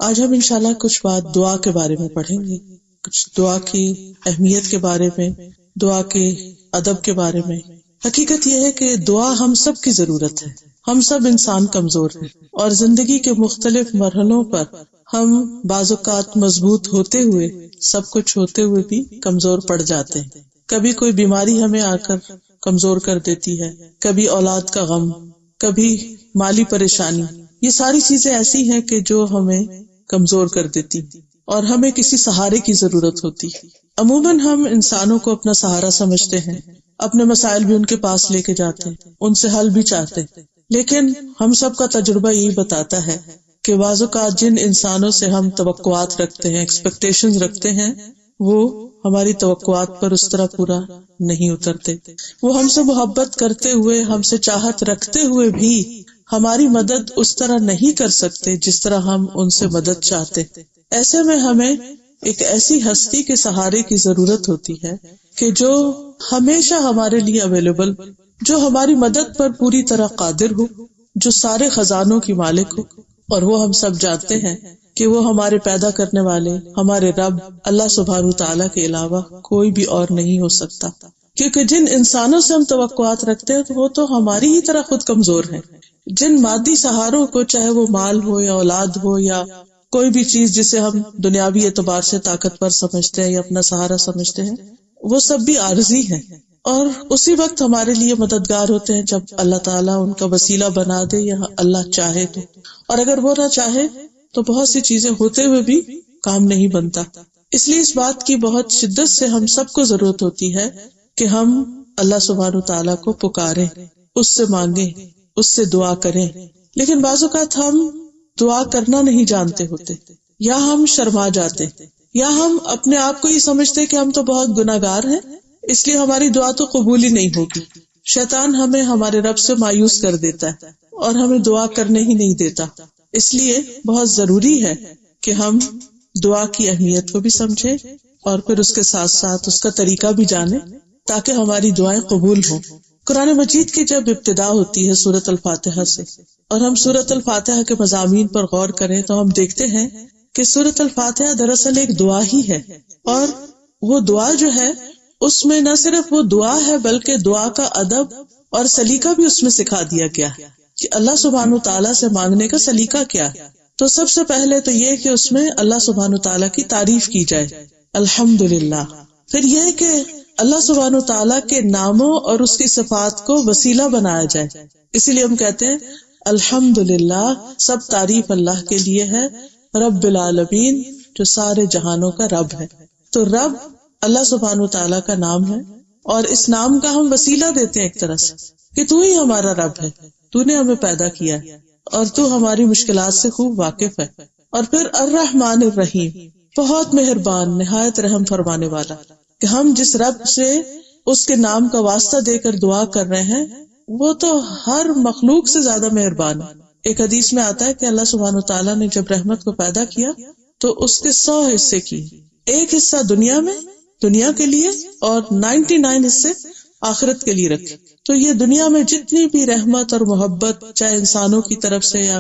آج ہم انشاءاللہ کچھ بات دعا کے بارے میں پڑھیں گے، کچھ دعا کی اہمیت کے بارے میں، دعا کے ادب کے بارے میں۔ حقیقت یہ ہے کہ دعا ہم سب کی ضرورت ہے۔ ہم سب انسان کمزور ہیں اور زندگی کے مختلف مرحلوں پر ہم بعض اوقات مضبوط ہوتے ہوئے، سب کچھ ہوتے ہوئے بھی کمزور پڑ جاتے ہیں۔ کبھی کوئی بیماری ہمیں آ کر کمزور کر دیتی ہے، کبھی اولاد کا غم، کبھی مالی پریشانی۔ یہ ساری چیزیں ایسی ہیں کہ جو ہمیں کمزور کر دیتی اور ہمیں کسی سہارے کی ضرورت ہوتی۔ عموماً ہم انسانوں کو اپنا سہارا سمجھتے ہیں، اپنے مسائل بھی ان کے پاس لے کے جاتے ہیں، ان سے حل بھی چاہتے ہیں، لیکن ہم سب کا تجربہ یہی بتاتا ہے کہ بعض اوقات جن انسانوں سے ہم توقعات رکھتے ہیں، ایکسپیکٹیشنز رکھتے ہیں، وہ ہماری توقعات پر اس طرح پورا نہیں اترتے۔ وہ ہم سے محبت کرتے ہوئے، ہم سے چاہت رکھتے ہوئے بھی ہماری مدد اس طرح نہیں کر سکتے جس طرح ہم ان سے مدد چاہتے۔ ایسے میں ہمیں ایک ایسی ہستی کے سہارے کی ضرورت ہوتی ہے کہ جو ہمیشہ ہمارے لیے اویلیبل، جو ہماری مدد پر پوری طرح قادر ہو، جو سارے خزانوں کی مالک ہو۔ اور وہ ہم سب جانتے ہیں کہ وہ ہمارے پیدا کرنے والے، ہمارے رب اللہ سبحانہ وتعالیٰ کے علاوہ کوئی بھی اور نہیں ہو سکتا، کیونکہ جن انسانوں سے ہم توقعات رکھتے ہیں وہ تو ہماری ہی طرح خود کمزور ہیں۔ جن مادی سہاروں کو، چاہے وہ مال ہو یا اولاد ہو یا کوئی بھی چیز جسے ہم دنیاوی اعتبار سے طاقتور سمجھتے ہیں یا اپنا سہارا سمجھتے ہیں، وہ سب بھی عارضی ہیں، اور اسی وقت ہمارے لیے مددگار ہوتے ہیں جب اللہ تعالیٰ ان کا وسیلہ بنا دے یا اللہ چاہے تو۔ اور اگر وہ نہ چاہے تو بہت سی چیزیں ہوتے ہوئے بھی کام نہیں بنتا۔ اس لیے اس بات کی بہت شدت سے ہم سب کو ضرورت ہوتی ہے کہ ہم اللہ سبحانہ وتعالیٰ کو پکاریں، اس سے مانگیں، اس سے دعا کریں۔ لیکن بعض اوقات ہم دعا کرنا نہیں جانتے ہوتے، یا ہم شرما جاتے، یا ہم اپنے آپ کو یہ سمجھتے کہ ہم تو بہت گناہگار ہیں، اس لیے ہماری دعا تو قبول ہی نہیں ہوگی۔ شیطان ہمیں ہمارے رب سے مایوس کر دیتا ہے اور ہمیں دعا کرنے ہی نہیں دیتا۔ اس لیے بہت ضروری ہے کہ ہم دعا کی اہمیت کو بھی سمجھیں اور پھر اس کے ساتھ ساتھ اس کا طریقہ بھی جانیں تاکہ ہماری دعائیں قبول ہوں۔ قرآن مجید کی جب ابتدا ہوتی ہے سورۃ الفاتحہ سے، اور ہم سورۃ الفاتحہ کے مضامین پر غور کریں تو ہم دیکھتے ہیں کہ سورۃ الفاتحہ دراصل ایک دعا ہی ہے، اور وہ دعا جو ہے اس میں نہ صرف وہ دعا ہے بلکہ دعا کا ادب اور سلیقہ بھی اس میں سکھا دیا گیا ہے کہ اللہ سبحانہ تعالیٰ سے مانگنے کا سلیقہ کیا ہے۔ تو سب سے پہلے تو یہ کہ اس میں اللہ سبحانہ تعالیٰ کی تعریف کی جائے، الحمدللہ۔ پھر یہ کہ اللہ سبحانہ تعالیٰ کے ناموں اور اس کی صفات کو وسیلہ بنایا جائے۔ اسی لیے ہم کہتے ہیں الحمدللہ، سب تعریف اللہ کے لیے ہے، رب العالمین، جو سارے جہانوں کا رب ہے۔ تو رب اللہ سبحانہ تعالیٰ کا نام ہے، اور اس نام کا ہم وسیلہ دیتے ہیں ایک طرح سے کہ تو ہی ہمارا رب ہے، تو نے ہمیں پیدا کیا ہے اور تو ہماری مشکلات سے خوب واقف ہے۔ اور پھر الرحمن الرحیم، بہت مہربان، نہایت رحم فرمانے والا، کہ ہم جس رب سے اس کے نام کا واسطہ دے کر دعا کر رہے ہیں وہ تو ہر مخلوق سے زیادہ مہربان ہے۔ ایک حدیث میں آتا ہے کہ اللہ سبحانہ تعالیٰ نے جب رحمت کو پیدا کیا تو اس کے 100 حصے کی، ایک حصہ دنیا میں، دنیا کے لیے، اور 99 حصے آخرت کے لیے رکھے۔ تو یہ دنیا میں جتنی بھی رحمت اور محبت، چاہے انسانوں کی طرف سے یا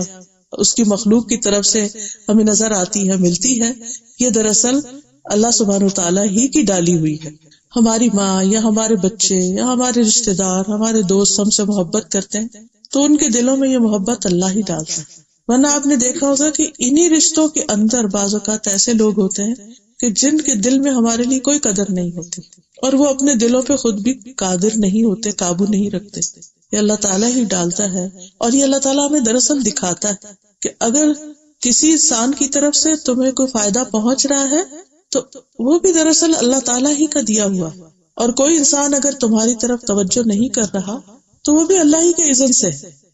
اس کی مخلوق کی طرف سے ہمیں نظر آتی ہے، ملتی ہے، یہ دراصل اللہ سبحانہ تعالیٰ ہی کی ڈالی ہوئی ہے۔ ہماری ماں یا ہمارے بچے یا ہمارے رشتہ دار، ہمارے دوست ہم سے محبت کرتے ہیں تو ان کے دلوں میں یہ محبت اللہ ہی ڈالتا ہے۔ ورنہ آپ نے دیکھا ہوگا کہ انہی رشتوں کے اندر بعض اوقات ایسے لوگ ہوتے ہیں کہ جن کے دل میں ہمارے لیے کوئی قدر نہیں ہوتی، اور وہ اپنے دلوں پہ خود بھی قادر نہیں ہوتے، قابو نہیں رکھتے۔ یہ اللہ تعالیٰ ہی ڈالتا ہے، اور یہ اللہ تعالیٰ ہمیں دراصل دکھاتا ہے کہ اگر کسی انسان کی طرف سے تمہیں کوئی فائدہ پہنچ رہا ہے تو وہ بھی دراصل اللہ تعالیٰ ہی کا دیا ہوا، اور کوئی انسان اگر تمہاری طرف توجہ نہیں کر رہا تو وہ بھی اللہ ہی کے اذن سے۔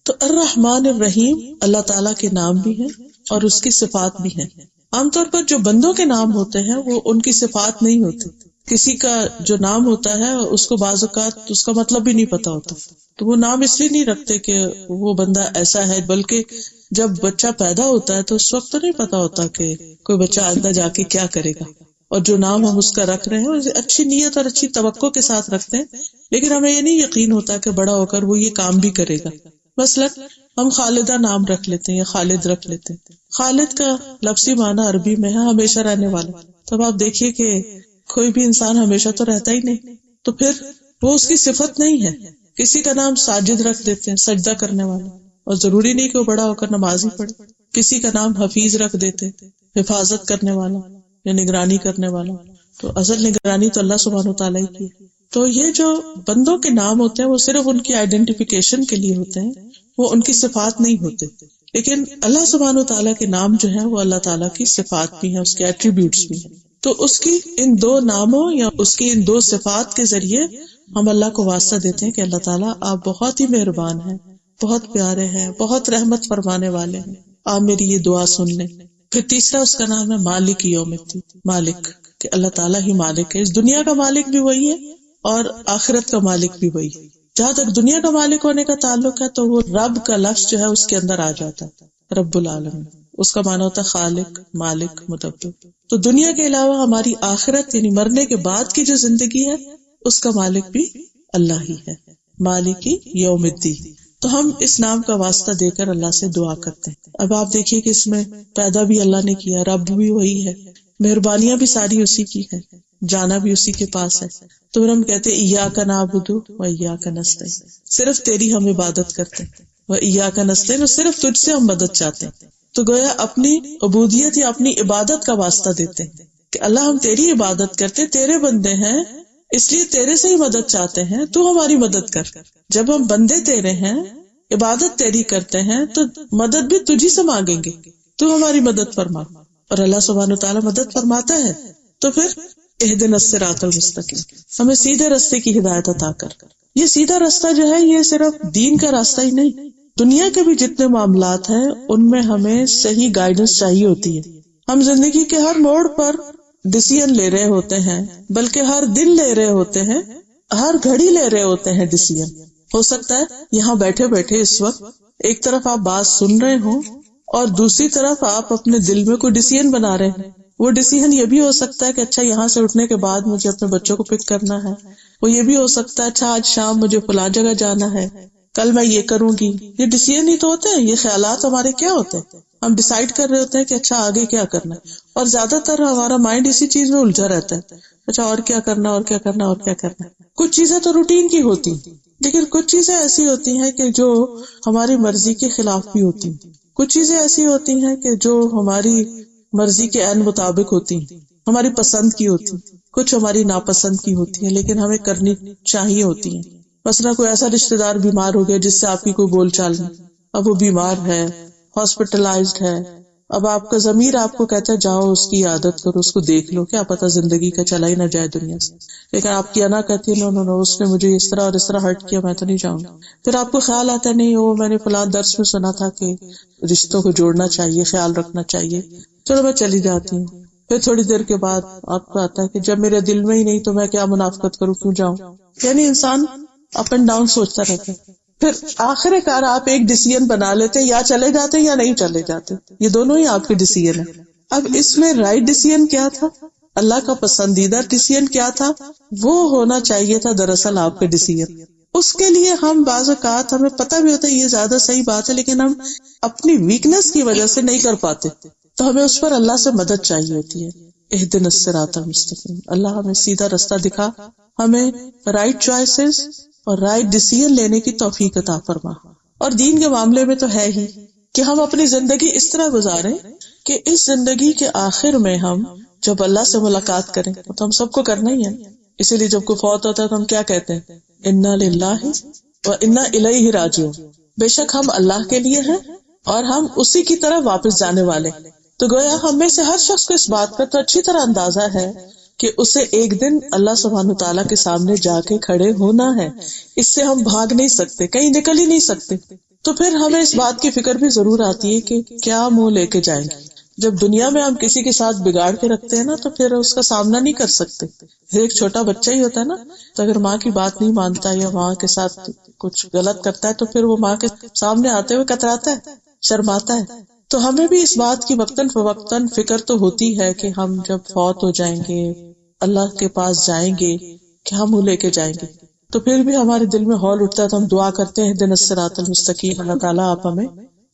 تو الرحمن الرحیم اللہ تعالیٰ کے نام بھی ہیں اور اس کی صفات بھی ہیں۔ عام طور پر جو بندوں کے نام ہوتے ہیں وہ ان کی صفات نہیں ہوتی۔ کسی کا جو نام ہوتا ہے اس کو بعض اوقات اس کا مطلب بھی نہیں پتا ہوتا، تو وہ نام اس لیے نہیں رکھتے کہ وہ بندہ ایسا ہے، بلکہ جب بچہ پیدا ہوتا ہے تو اس وقت تو نہیں پتا ہوتا کہ کوئی بچہ آگے جا کے کیا کرے گا، اور جو نام ہم اس کا رکھ رہے ہیں اسے اچھی نیت اور اچھی توقع کے ساتھ رکھتے ہیں، لیکن ہمیں یہ نہیں یقین ہوتا کہ بڑا ہو کر وہ یہ کام بھی کرے گا۔ مثلا ہم خالدہ نام رکھ لیتے ہیں یا خالد رکھ لیتے ہیں. خالد کا لفظی معنی عربی میں ہے ہمیشہ رہنے والا. تب آپ دیکھیے کہ کوئی بھی انسان ہمیشہ تو رہتا ہی نہیں، تو پھر وہ اس کی صفت نہیں ہے. کسی کا نام ساجد رکھ دیتے ہیں، سجدہ کرنے والا، اور ضروری نہیں کہ وہ بڑا ہو کر نماز ہی پڑھے. کسی کا نام حفیظ رکھ دیتے، حفاظت کرنے والا یا نگرانی کرنے والا. تو اصل نگرانی تو اللہ سبحانہ وتعالیٰ ہی کی ہے. تو یہ جو بندوں کے نام ہوتے ہیں وہ صرف ان کی آئیڈینٹیفیکیشن کے لیے ہوتے ہیں، وہ ان کی صفات نہیں ہوتے. لیکن اللہ سبحانہ وتعالیٰ کے نام جو ہے وہ اللہ تعالیٰ کی صفات بھی ہیں، اس کے ایٹریبیوٹس بھی ہیں. تو اس کی ان دو ناموں یا اس کی ان دو صفات کے ذریعے ہم اللہ کو واسطہ دیتے ہیں کہ اللہ تعالیٰ آپ بہت ہی مہربان ہیں، بہت پیارے ہیں، بہت رحمت فرمانے والے ہیں، آپ میری یہ دعا سن لیں. پھر تیسرا اس کا نام ہے مالک یوم الدین، مالک، کہ اللہ تعالیٰ ہی مالک ہے. اس دنیا کا مالک بھی وہی ہے اور آخرت کا مالک بھی وہی ہے. جہاں تک دنیا کا مالک ہونے کا تعلق ہے تو وہ رب کا لفظ جو ہے اس کے اندر آ جاتا ہے، رب العالمین. اس کا معنی ہوتا ہے خالق، مالک، مدبر. تو دنیا کے علاوہ ہماری آخرت یعنی مرنے کے بعد کی جو زندگی ہے اس کا مالک بھی اللہ ہی ہے، مالک یوم الدین. تو ہم اس نام کا واسطہ دے کر اللہ سے دعا کرتے ہیں. اب آپ دیکھیے کہ اس میں پیدا بھی اللہ نے کیا، رب بھی وہی ہے، مہربانیاں بھی ساری اسی کی ہے، جانا بھی اسی کے پاس ہے. تو پھر ہم کہتے ہیں ایاک نعبد و ایاک نستعین، صرف تیری ہم عبادت کرتے ہیں، و ایاک نستعین، صرف تجھ سے ہم مدد چاہتے ہیں. تو گویا اپنی عبودیت یا اپنی عبادت کا واسطہ دیتے ہیں کہ اللہ ہم تیری عبادت کرتے، تیرے بندے ہیں، اس لیے تیرے سے ہی مدد چاہتے ہیں، تو ہماری مدد کر. جب ہم بندے تیرے ہیں، عبادت تیری کرتے ہیں، تو مدد بھی تجھی سے مانگیں گے، تو ہماری مدد فرما. اور اللہ سبحانہ وتعالیٰ مدد فرماتا ہے. تو پھر اہدنا الصراط المستقیم، ہمیں سیدھے راستے کی ہدایت عطا کر. یہ سیدھا راستہ جو ہے یہ صرف دین کا راستہ ہی نہیں، دنیا کے بھی جتنے معاملات ہیں ان میں ہمیں صحیح گائیڈنس چاہیے ہوتی ہے. ہم زندگی کے ہر موڑ پر ڈیسیژن لے رہے ہوتے ہیں، بلکہ ہر دن لے رہے ہوتے ہیں، ہر گھڑی لے رہے ہوتے ہیں ڈیسیژن. ہو سکتا ہے یہاں بیٹھے بیٹھے اس وقت ایک طرف آپ بات سن رہے ہوں اور دوسری طرف آپ اپنے دل میں کوئی ڈیسیژن بنا رہے ہیں. وہ ڈیسیژن یہ بھی ہو سکتا ہے کہ اچھا یہاں سے اٹھنے کے بعد مجھے اپنے بچوں کو پک کرنا ہے. وہ یہ بھی ہو سکتا ہے اچھا آج شام مجھے فلاں جگہ جانا ہے، کل میں یہ کروں گی. یہ ڈیسیژن ہی تو ہوتے ہیں، یہ خیالات ہمارے کیا ہوتے ہیں. ہم ڈیسائیڈ کر رہے ہوتے ہیں کہ اچھا آگے کیا کرنا ہے، اور زیادہ تر ہمارا مائنڈ اسی چیز میں الجھا رہتا ہے، اچھا اور کیا کرنا، اور کیا کرنا، اور کیا کرنا. کچھ چیزیں تو روٹین کی ہوتی ہیں، لیکن کچھ چیزیں ایسی ہوتی ہیں کہ جو ہماری مرضی کے خلاف بھی ہوتی ہیں. کچھ چیزیں ایسی ہوتی ہیں کہ جو ہماری مرضی کے عین مطابق ہوتی ہیں، ہماری پسند کی ہوتی ہیں. کچھ ہماری ناپسند کی ہوتی ہیں لیکن ہمیں کرنی چاہیے ہوتی ہیں. مثلا کوئی ایسا رشتہ دار بیمار ہو گیا جس سے آپ کی کوئی بول چال نہیں، اب وہ بیمار ہے، ہاسپٹلائزڈ ہے. اب آپ کا ضمیر آپ کو کہتا ہے جاؤ اس کی عادت کرو، اس کو دیکھ لو، کیا پتہ زندگی کا چلا ہی نہ جائے دنیا سے. لیکن آپ کی انا کہتی ہے نو، اس نے مجھے اس طرح اور اس طرح ہرٹ کیا، میں تو نہیں جاؤں گا. پھر آپ کو خیال آتا ہے نہیں وہ میں نے فلاں درس میں سنا تھا کہ رشتوں کو جوڑنا چاہیے، خیال رکھنا چاہیے، چلو میں چلی جاتی ہوں. پھر تھوڑی دیر کے بعد آپ کو آتا ہے کہ جب میرے دل میں ہی نہیں تو میں کیا منافقت کروں، کیوں جاؤں. یعنی انسان اپ اینڈ ڈاؤن سوچتا رہتا ہے. پھر آخر کار آپ ایک ڈیسیژن بنا لیتے، یا چلے جاتے یا نہیں چلے جاتے. یہ دونوں ہی آپ کے ڈیسیژن ہیں. اب اس میں رائٹ ڈیسیژن کیا تھا، اللہ کا پسندیدہ ڈیسیژن کیا تھا، وہ ہونا چاہیے تھا دراصل آپ کا ڈیسیژن. اس کے لیے ہم بعض اوقات ہمیں پتہ بھی ہوتا ہے یہ زیادہ صحیح بات ہے، لیکن ہم اپنی ویکنس کی وجہ سے نہیں کر پاتے، تو ہمیں اس پر اللہ سے مدد چاہیے ہوتی ہے. اہدنا الصراط المستقیم، اللہ ہمیں سیدھا راستہ دکھا، ہمیں رائٹ چوائسز اور رائٹ ڈیسیژن لینے کی توفیق عطا فرما. اور دین کے معاملے میں تو ہے ہی کہ ہم اپنی زندگی اس طرح گزاریں کہ اس زندگی کے آخر میں ہم جب اللہ سے ملاقات کریں، تو ہم سب کو کرنا ہی ہے. اسی لیے جب کوئی فوت ہوتا ہے تو ہم کیا کہتے ہیں، انا للہ و انا الیہ راجعون، بے شک ہم اللہ کے لیے ہیں اور ہم اسی کی طرف واپس جانے والے. تو گویا ہم میں سے ہر شخص کو اس بات کا تو اچھی طرح اندازہ ہے کہ اسے ایک دن اللہ سبحانہ تعالیٰ کے سامنے جا کے کھڑے ہونا ہے. اس سے ہم بھاگ نہیں سکتے، کہیں نکل ہی نہیں سکتے. تو پھر ہمیں اس بات کی فکر بھی ضرور آتی ہے کہ کیا منہ لے کے جائیں گے. جب دنیا میں ہم کسی کے ساتھ بگاڑ کے رکھتے ہیں نا تو پھر اس کا سامنا نہیں کر سکتے. ایک چھوٹا بچہ ہی ہوتا ہے نا، تو اگر ماں کی بات نہیں مانتا یا ماں کے ساتھ کچھ غلط کرتا ہے تو پھر وہ ماں کے سامنے آتے ہوئے کتراتا ہے، شرماتا ہے. تو ہمیں بھی اس بات کی وقتاً فوقتاً فکر تو ہوتی ہے کہ ہم جب فوت ہو جائیں گے، اللہ کے پاس جائیں گے، کیا منہ لے کے جائیں گے. تو پھر بھی ہمارے دل میں ہول اٹھتا ہے تو ہم دعا کرتے ہیں اہدنا الصراط المستقیم، اللہ تعالیٰ آپ ہمیں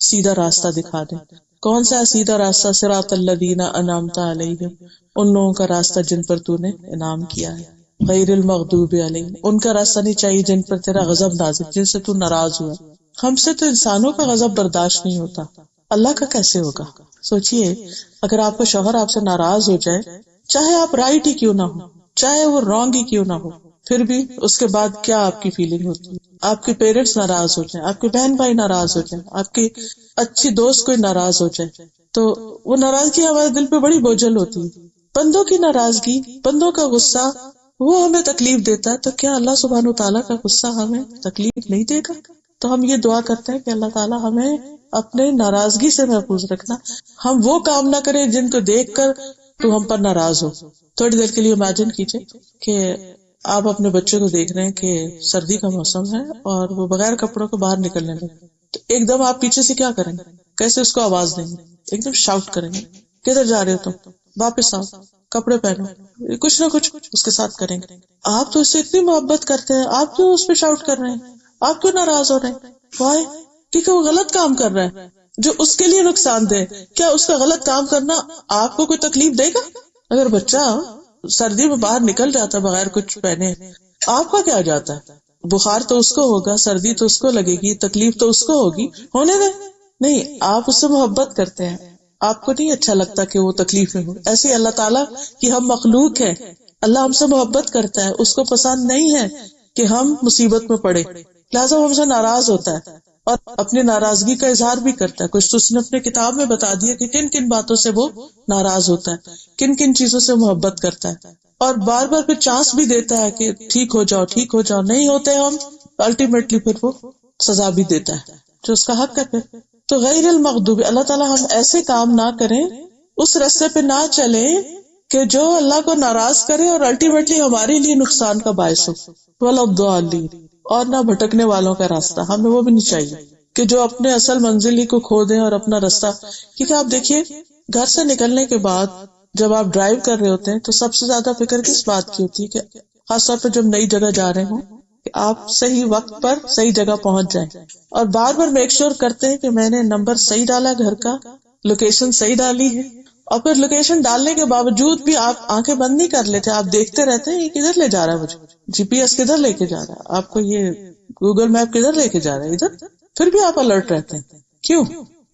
سیدھا راستہ دکھا دیں۔ کون سا ہے سیدھا راستہ؟ صراط الذین انعمت علیہم، ان لوگوں کا راستہ جن پر تو نے انعام کیا ہے، غیر المغضوب علیہم، ان کا راستہ نہیں چاہیے جن پر تیرا غضب نازل، جن سے تو ناراض ہوا۔ ہم سے تو انسانوں کا غضب برداشت نہیں ہوتا، اللہ کا کیسے ہوگا؟ سوچئے اگر آپ کا شوہر آپ سے ناراض ہو جائے، چاہے آپ رائٹ ہی کیوں نہ ہو، چاہے وہ رانگ ہی کیوں نہ ہو، پھر بھی اس کے بعد کیا آپ کی فیلنگ ہوتی ہے؟ آپ کے پیرنٹس ناراض ہو جائیں، آپ کے بہن بھائی ناراض ہو جائیں، آپ کی اچھی دوست کوئی ناراض ہو جائے، تو وہ ناراضگی ہمارے دل پہ بڑی بوجھل ہوتی ہے۔ بندوں کی ناراضگی، بندوں کا غصہ وہ ہمیں تکلیف دیتا ہے، تو کیا اللہ سبحانہ وتعالیٰ کا غصہ ہمیں تکلیف نہیں دے گا؟ تو ہم یہ دعا کرتے ہیں کہ اللہ تعالیٰ ہمیں اپنے ناراضگی سے محفوظ رکھنا، ہم وہ کام نہ کریں جن کو دیکھ کر تو ہم پر ناراض ہو۔ تھوڑی دیر کے لیے امیجن کیجئے کہ آپ اپنے بچے کو دیکھ رہے ہیں کہ سردی کا موسم ہے اور وہ بغیر کپڑوں کو باہر نکلنے لگے، تو ایک دم آپ پیچھے سے کیا کریں گے؟ کیسے اس کو آواز دیں گے؟ ایک دم شاؤٹ کریں گے، کدھر جا رہے ہو تم، واپس آؤ، کپڑے پہنو، کچھ نہ کچھ اس کے ساتھ کریں گے۔ آپ تو اس سے اتنی محبت کرتے ہیں، آپ کیوں اس پہ شاؤٹ کر رہے ہیں؟ آپ کیوں ناراض ہو رہے ہیں؟ وائی؟ کیونکہ وہ غلط کام کر رہا ہے جو اس کے لیے نقصان دہ۔ کیا اس کا غلط کام کرنا آپ کو کوئی تکلیف دے گا؟ اگر بچہ سردی میں باہر نکل جاتا ہے بغیر کچھ پہنے، آپ کا کیا جاتا ہے؟ بخار تو اس کو ہوگا، سردی تو اس کو لگے گی، تکلیف تو اس کو ہوگی، ہونے دیں۔ نہیں، آپ اس سے محبت کرتے ہیں، آپ کو نہیں اچھا لگتا کہ وہ تکلیف میں ہو۔ ایسے ہی اللہ تعالیٰ کی ہم مخلوق ہے، اللہ ہم سے محبت کرتا ہے، اس کو پسند نہیں ہے کہ ہم مصیبت میں پڑے، لہٰذا وہ ہم سے ناراض ہوتا ہے اور اپنی ناراضگی کا اظہار بھی کرتا ہے۔ کچھ تو اس نے اپنے کتاب میں بتا دیا کہ کن کن باتوں سے وہ ناراض ہوتا ہے، کن کن چیزوں سے محبت کرتا ہے، اور بار بار پھر چانس بھی دیتا ہے کہ ٹھیک ہو جاؤ، ٹھیک ہو جاؤ۔ نہیں ہوتے ہم، الٹیمیٹلی پھر وہ سزا بھی دیتا ہے جو اس کا حق ہے۔ پھر تو غیر المغضوب، اللہ تعالیٰ ہم ایسے کام نہ کریں، اس راستے پہ نہ چلیں کہ جو اللہ کو ناراض کرے اور الٹیمیٹلی ہمارے لیے نقصان کا باعث ہو۔ ولا الضالین، اور نہ بھٹکنے والوں کا راستہ، ہمیں وہ بھی نہیں چاہیے کہ جو اپنے اصل منزل ہی کو کھو دیں اور اپنا راستہ۔ کیونکہ آپ دیکھیے گھر سے نکلنے کے بعد جب آپ ڈرائیو کر رہے ہوتے ہیں تو سب سے زیادہ فکر کس بات کی ہوتی ہے؟ کہ خاص طور پہ جب نئی جگہ جا رہے ہوں کہ آپ صحیح وقت پر صحیح جگہ پہنچ جائیں، اور بار بار میک شور کرتے ہیں کہ میں نے نمبر صحیح ڈالا، گھر کا لوکیشن صحیح ڈالی ہے۔ اور پھر لوکیشن ڈالنے کے باوجود بھی آپ آنکھیں بند نہیں کر لیتے، آپ دیکھتے رہتے ہیں یہ کدھر لے جا رہا ہے، مجھے جی پی ایس کدھر لے کے جا رہا ہے، آپ کو یہ گوگل میپ کدھر لے کے جا رہا ہے، ادھر۔ پھر بھی آپ الرٹ رہتے ہیں، کیوں؟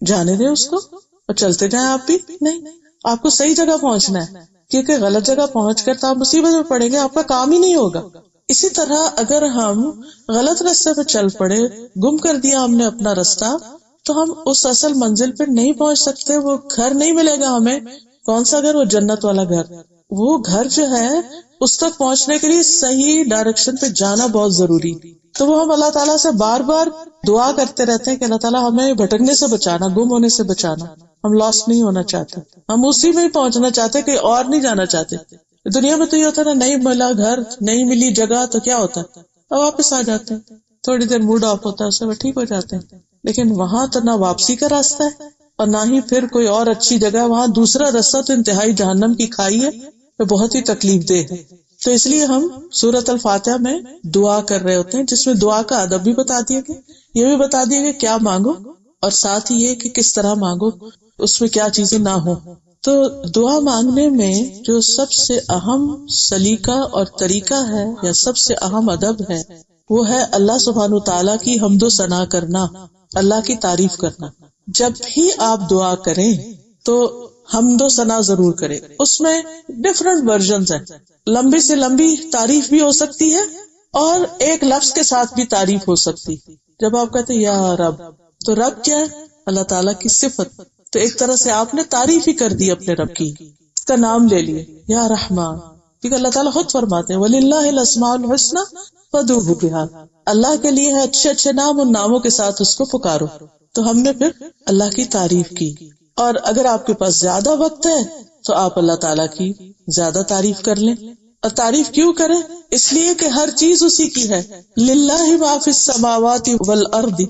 جانے دیں اس کو اور چلتے جائیں۔ آپ بھی نہیں، آپ کو صحیح جگہ پہنچنا ہے، کیونکہ غلط جگہ پہنچ کر تو آپ مصیبت میں پڑیں گے، آپ کا کام ہی نہیں ہوگا۔ اسی طرح اگر ہم غلط راستے پہ چل پڑے، گم کر دیا ہم نے اپنا راستہ، تو ہم اس اصل منزل پہ نہیں پہنچ سکتے، وہ گھر نہیں ملے گا ہمیں۔ کون سا گھر؟ وہ جنت والا گھر۔ وہ گھر جو ہے اس تک پہنچنے کے لیے صحیح ڈائریکشن پہ جانا بہت ضروری۔ تو وہ ہم اللہ تعالیٰ سے بار بار دعا کرتے رہتے ہیں کہ اللہ تعالیٰ ہمیں بھٹکنے سے بچانا، گم ہونے سے بچانا۔ ہم لاسٹ نہیں ہونا چاہتے، ہم اسی میں ہی پہنچنا چاہتے، کہ اور نہیں جانا چاہتے۔ دنیا میں تو یہ ہوتا ہے نا، نہیں ملا گھر، نہیں ملی جگہ، تو کیا ہوتا ہے؟ اب واپس آ جاتے ہیں، تھوڑی دیر موڈ آف ہوتا ہے، اس سے ٹھیک ہو جاتے ہیں۔ لیکن وہاں تو نہ واپسی کا راستہ ہے اور نہ ہی پھر کوئی اور اچھی جگہ، وہاں دوسرا راستہ تو انتہائی جہنم کی کھائی ہے، تو بہت ہی تکلیف دہ ہے۔ تو اس لیے ہم سورۃ الفاتحہ میں دعا کر رہے ہوتے ہیں، جس میں دعا کا ادب بھی بتا دیا گیا، یہ بھی بتا دیا گیا کیا مانگو، اور ساتھ ہی یہ کہ کس طرح مانگو، اس میں کیا چیزیں نہ ہو۔ تو دعا مانگنے میں جو سب سے اہم سلیقہ اور طریقہ ہے، یا سب سے اہم ادب ہے، وہ ہے اللہ سبحانہ تعالیٰ کی حمد و ثنا کرنا، اللہ کی تعریف کرنا۔ جب بھی آپ دعا کریں تو حمد و ثنا ضرور کریں۔ اس میں ڈفرنٹ ورژنز ہیں، لمبی سے لمبی تعریف بھی ہو سکتی ہے اور ایک لفظ کے ساتھ بھی تعریف ہو سکتی۔ جب آپ کہتے ہیں یا رب، تو رب کیا ہے؟ اللہ تعالیٰ کی صفت، تو ایک طرح سے آپ نے تعریف ہی کر دی اپنے رب کی، اس کا نام لے لیے یا رحمان، کیونکہ اللہ تعالیٰ خود فرماتے ہیں وَلِلَّهِ الْأَسْمَاءُ الْحُسْنَى فَادْعُوهُ بِهَا، اللہ کے لیے ہے اچھے اچھے نام، ان ناموں کے ساتھ اس کو پکارو۔ تو ہم نے پھر اللہ کی تعریف کی، اور اگر آپ کے پاس زیادہ وقت ہے تو آپ اللہ تعالیٰ کی زیادہ تعریف کر لیں۔ اور تعریف کیوں کریں؟ اس لیے کہ ہر چیز اسی کی ہے، للہ ما فی السماوات والارض،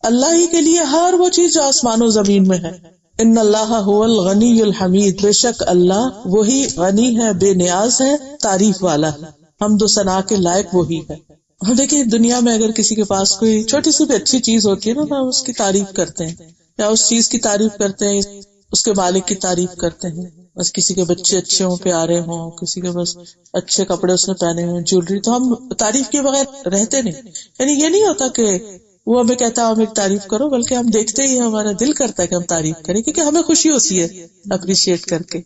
اللہ ہی کے لیے ہر وہ چیز جو آسمان و زمین میں ہے۔ ان اللہ هو الغنی الحمید، بے شک اللہ وہی غنی ہے، بے نیاز ہے، تعریف والا ہے، حمد و ثنا کے لائق وہی ہے۔ ہم دیکھیں دنیا میں اگر کسی کے پاس کوئی چھوٹی سی بھی اچھی چیز ہوتی ہے نا، ہم اس کی تعریف کرتے ہیں، یا اس چیز کی تعریف کرتے ہیں، اس کے مالک کی تعریف کرتے ہیں. بس کسی کے بچے اچھے ہوں، پیارے ہوں، کسی کے بس اچھے کپڑے اس نے پہنے ہوئے، جیولری، تو ہم تعریف کے بغیر رہتے نہیں. یعنی یہ نہیں ہوتا کہ وہ ہمیں کہتا ہے ہم ایک تعریف کرو، بلکہ ہم دیکھتے ہی ہمارا دل کرتا ہے کہ ہم تعریف کریں، کیونکہ ہمیں خوشی ہوتی ہے اپریشیٹ کر کے،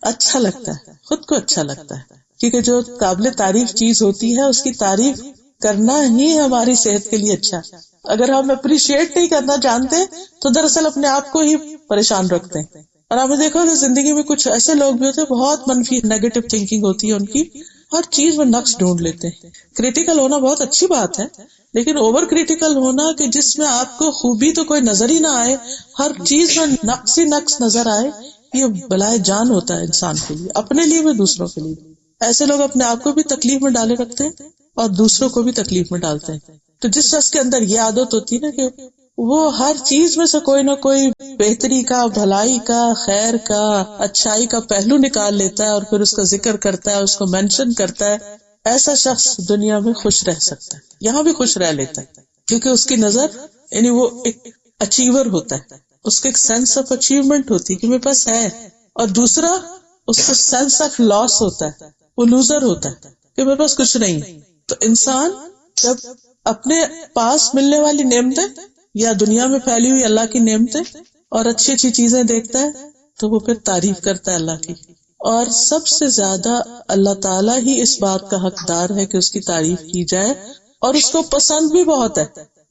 اچھا لگتا ہے، خود کو اچھا لگتا ہے. کیونکہ جو قابل تعریف چیز ہوتی ہے اس کی تعریف کرنا ہی ہماری صحت کے لیے اچھا ہے. اگر ہم اپریشیٹ نہیں کرنا جانتے تو دراصل اپنے آپ کو ہی پریشان رکھتے ہیں. اور آپ نے دیکھا کہ زندگی میں کچھ ایسے لوگ بھی ہوتے ہیں بہت منفی نیگیٹو تھنکنگ ہوتی ہے ان کی، ہر چیز میں نقص ڈھونڈ لیتے ہیں. کریٹیکل ہونا بہت اچھی بات ہے، لیکن اوور کریٹیکل ہونا کہ جس میں آپ کو خوبی تو کوئی نظر ہی نہ آئے، ہر چیز میں نقص ہی نقص نظر آئے، یہ بلائے جان ہوتا ہے انسان کے لیے، اپنے لیے بھی دوسروں کے لیے. ایسے لوگ اپنے آپ کو بھی تکلیف میں ڈالے رکھتے ہیں اور دوسروں کو بھی تکلیف میں ڈالتے ہیں. تو جس شخص کے اندر یہ عادت ہوتی ہے نا کہ وہ ہر چیز میں سے کوئی نہ کوئی بہتری کا، بھلائی کا، خیر کا، اچھائی کا پہلو نکال لیتا ہے اور پھر اس کا ذکر کرتا ہے، اس کو مینشن کرتا ہے، ایسا شخص دنیا میں خوش رہ سکتا ہے، یہاں بھی خوش رہ لیتا ہے، کیونکہ اس کی نظر یعنی وہ ایک اچیور ہوتا ہے، اس کے ایک سینس آف اچیومنٹ ہوتی ہے کہ میرے پاس ہے. اور دوسرا اس کو سینس آف لاس ہوتا ہے، وہ لوزر ہوتا ہے کہ میرے پاس کچھ نہیں. تو انسان جب اپنے پاس ملنے والی نعمتیں یا دنیا میں پھیلی ہوئی اللہ کی نعمتیں اور اچھی اچھی چیزیں دیکھتا ہے تو وہ پھر تعریف کرتا ہے اللہ کی. اور سب سے زیادہ اللہ تعالیٰ ہی اس بات کا حقدار ہے کہ اس کی تعریف کی جائے، اور اس کو پسند بھی بہت ہے.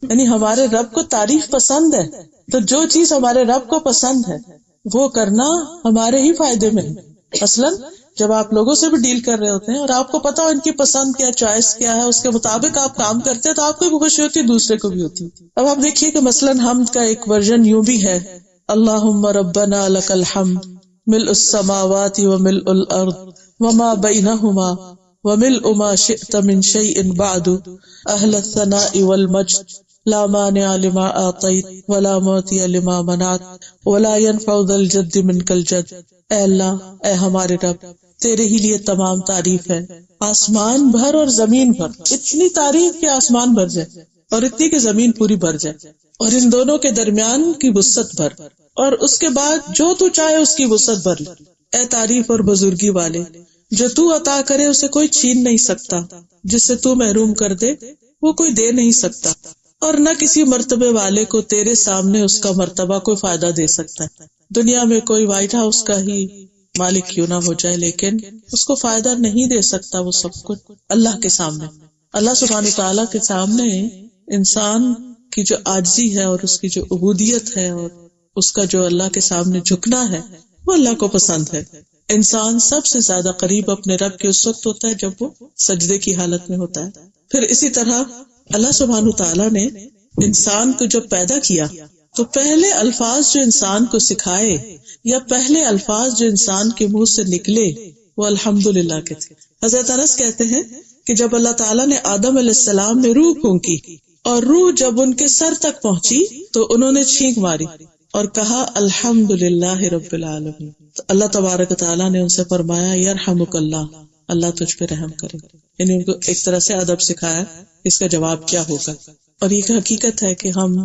یعنی ہمارے رب کو تعریف پسند ہے، تو جو چیز ہمارے رب کو پسند ہے وہ کرنا ہمارے ہی فائدے میں ہے. مثلاً جب آپ لوگوں سے بھی ڈیل کر رہے ہوتے ہیں اور آپ کو پتا ہو ان کی پسند کیا، چوائس کیا ہے، اس کے مطابق آپ کام کرتے ہیں تو آپ کو بھی خوشی ہوتی ہے، دوسرے کو بھی ہوتی ہے. اب آپ دیکھیے کہ مثلاً حمد کا ایک ورژن یوں بھی ہے، اللہم ربنا لک الحمد ملء السماوات وملء الارض وما بینہما وملء ما شئت من شیء بعد اہل الثناء والمجد لا مانع لما آتیت ولا معطی لما منعت ولا ينفع ذا الجد منک الجد. اے اللہ، اے ہمارے رب، تیرے ہی لیے تمام تعریف ہے، آسمان بھر اور زمین بھر. اتنی تعریف کہ آسمان بھر جائے اور اتنی کہ زمین پوری بھر جائے، اور ان دونوں کے درمیان کی وسعت بھر، اور اس کے بعد جو تو چاہے اس کی وسعت بھر لے. اے تعریف اور بزرگی والے، جو تو عطا کرے اسے کوئی چھین نہیں سکتا، جس سے تو محروم کر دے وہ کوئی دے نہیں سکتا، اور نہ کسی مرتبے والے کو تیرے سامنے اس کا مرتبہ کوئی فائدہ دے سکتا ہے. دنیا میں کوئی وائٹ ہاؤس کا ہی مالک کیوں نہ ہو جائے، لیکن اس کو فائدہ نہیں دے سکتا وہ سب کچھ اللہ کے سامنے. اللہ سبحانہ تعالیٰ کے سامنے انسان کی جو عاجزی ہے اور اس کی جو عبودیت ہے اور اس کا جو اللہ کے سامنے جھکنا ہے وہ اللہ کو پسند ہے. انسان سب سے زیادہ قریب اپنے رب کے اس وقت ہوتا ہے جب وہ سجدے کی حالت میں ہوتا ہے. پھر اسی طرح اللہ سبحانہ تعالیٰ نے انسان کو جب پیدا کیا تو پہلے الفاظ جو انسان کو سکھائے یا پہلے الفاظ جو انسان کے منہ سے نکلے وہ الحمدللہ کے تھے. حضرت انس کہتے ہیں کہ جب اللہ تعالیٰ نے آدم علیہ السلام میں روح پھونکی اور روح جب ان کے سر تک پہنچی تو انہوں نے چھینک ماری اور کہا الحمدللہ رب العالمین. تو اللہ تبارک تعالیٰ نے ان سے فرمایا یرحمک اللہ، اللہ تجھ پہ رحم کرے. یعنی ان کو ایک طرح سے ادب سکھایا اس کا جواب کیا ہوگا. اور یہ حقیقت ہے کہ ہم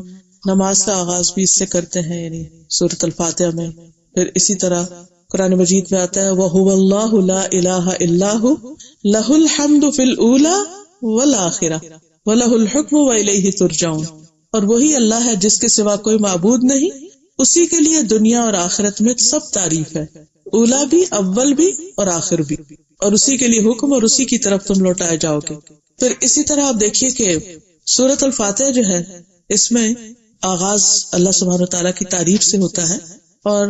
نماز کا آغاز بھی اس سے کرتے ہیں، یعنی سورۃ الفاتحہ میں. پھر اسی طرح قرآن مجید میں آتا ہے وَهُوَ اللَّهُ لَا إِلَٰهَ إِلَّا هُوَ لَهُ الْحَمْدُ فِي الْأُولَىٰ وَالْآخِرَةِ وَلَهُ الْحُكْمُ وَإِلَيْهِ تُرْجَعُونَ. اور وہی اللہ ہے جس کے سوا کوئی معبود نہیں، اسی کے لیے دنیا اور آخرت میں سب تعریف ہے، اولا بھی، اول بھی اور آخر بھی، اور اسی کے لیے حکم اور اسی کی طرف تم لوٹائے جاؤ گے. پھر اسی طرح آپ دیکھیے کہ سورۃ الفاتحہ جو ہے اس میں آغاز اللہ سبحانہ تعالیٰ کی تعریف سے ہوتا ہے. اور